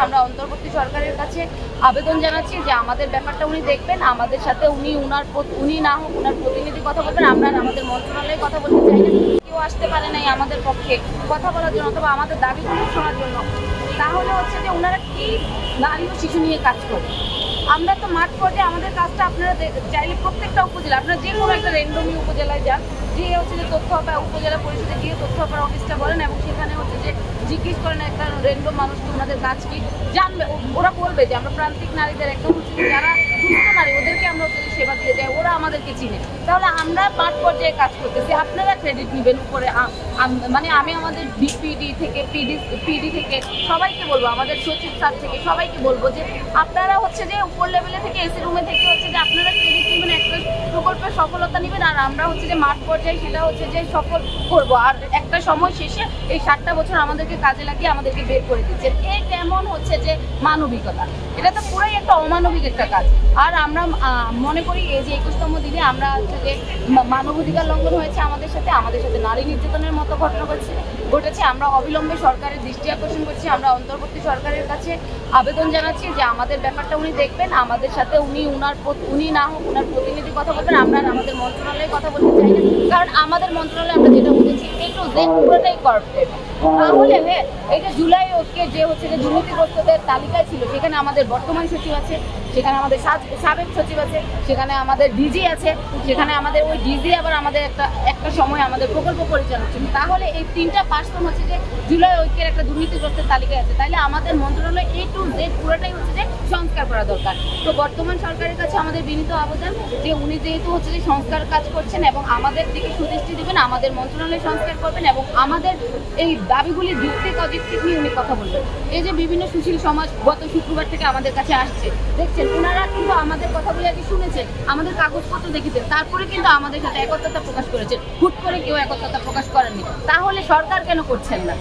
আমরা অন্তর্বর্তী সরকারের কাছে আবেদন জানাচ্ছি যে আমাদের ব্যাপারটা উনি দেখবেন, আমাদের সাথে উনি না হোক ওনার প্রতিনিধি কথা বলবেন। আমরা আমাদের মন্ত্রণালয়ে কথা বলতে চাই না, কেউ আসতে পারে নাই আমাদের পক্ষে কথা বলার জন্য অথবা আমাদের দাবিগুলো শোনার জন্য। তাহলে হচ্ছে যে ওনারা কি নারী ও শিশু নিয়ে কাজ করে। আমরা তো মাঠ পর্যায়ে আমাদের কাজটা আপনারা চাইলে প্রত্যেকটা উপজেলা, আপনারা যে কোনো একটা র্যান্ডমি উপজেলায় যান, যে হচ্ছে যে তথ্য হবা উপজেলা পরিষদে গিয়ে তথ্য হবার অফিসটা বলেন এবং সেখানে হচ্ছে যে জিজ্ঞেস করেন একটা র্যান্ডম মানুষকে ওনাদের কাজ কি জানবে, ওরা বলবে যে আমরা প্রান্তিক নারীদের একদম হচ্ছে যারা সুস্থ নারী ওদেরকে আমরা হচ্ছে সেবা দিয়ে যাই, ওরা আমাদেরকে চিনে। তাহলে আমরা মাঠ পর্যায়ে কাজ করতেছি, আপনারা ক্রেডিট নেবেন উপরে। মানে আমি আমাদের বিপিডি থেকে পিডি থেকে সবাইকে বলবো, আমাদের সচিব স্যার থেকে সবাইকে বলবো যে আপনারা হচ্ছে যে উপর লেভেলে থেকে এসি রুমে থেকে হচ্ছে যে আপনারা ক্রেডিট নেবেন, একটা প্রকল্পের সফলতা নেবেন, আর আমরা হচ্ছে যে মাঠ পর্যায়ে সেটা হচ্ছে যে সফল করব। আর একটা সময় শেষে এই 7টা বছর আমাদেরকে কাজে লাগিয়ে আমাদেরকে বের করে দিচ্ছেন, এই কেমন হচ্ছে যে মানবিকতা? এটা তো পুরাই একটা অমানবিক একটা কাজ। আর আমরা মনে করি এই যে 21তম দিনে আমরা হচ্ছে যে মানবাধিকার লঙ্ঘন হয়েছে আমাদের সাথে নারী নির্যাতনের মতো ঘটনা ঘটেছে। আমরা অবিলম্বে সরকারের দৃষ্টি আকর্ষণ করছি, আমরা অন্তর্বর্তী সরকারের কাছে আবেদন জানাচ্ছি যে আমাদের ব্যাপারটা উনি দেখবেন, আমাদের সাথে উনি না হোক ওনার প্রতিনিধি কথা বলবেন। আমরা আমাদের মন্ত্রণালয়ে কথা বলতে চাই না, কারণ আমাদের মন্ত্রণালয়ে আমরা যেটা বুঝেছি A to Z পুরোটাই কর্পোরেট। তাহলে হ্যাঁ, এটা জুলাই ঐক্যে যে হচ্ছে যে দুর্নীতিগ্রস্তদের তালিকায় ছিল, সেখানে আমাদের বর্তমান সচিব আছে, সেখানে আমাদের সাবেক সচিব আছে, সেখানে আমাদের ডিজি আছে, সেখানে আমাদের ওই ডিজি আবার আমাদের একটা সময় আমাদের প্রকল্প পরিচালক ছিল। তাহলে এই 3টা পার্সন হচ্ছে যে জুলাই ঐক্যের একটা দুর্নীতিগ্রস্তের তালিকায় আছে। তাইলে আমাদের মন্ত্রণালয় A to Z পুরোটাই হচ্ছে যে সংস্কার করা দরকার। তো বর্তমান সরকারের কাছে আমাদের বিনীত আবেদন যে উনি যেহেতু হচ্ছে যে সংস্কার কাজ করছেন এবং আমাদের দিকে সুদৃষ্টি দেবেন, আমাদের মন্ত্রণালয় সংস্কার করবেন এবং আমাদের এই দাবিগুলি যৌক্তিক অযৌক্তিক নিয়ে উনি কথা বলবেন। এই যে বিভিন্ন সুশীল সমাজ গত শুক্রবার থেকে আমাদের কাছে আসছে, দেখছেন ওনারা কিন্তু আমাদের কথাগুলি আগে শুনেছেন, আমাদের কাগজপত্র দেখেছেন, তারপরে কিন্তু আমাদের সাথে একত্রতা প্রকাশ করেছেন। হুট করে কেউ একত্রতা প্রকাশ করেননি। তাহলে সরকার কেন করছেন না?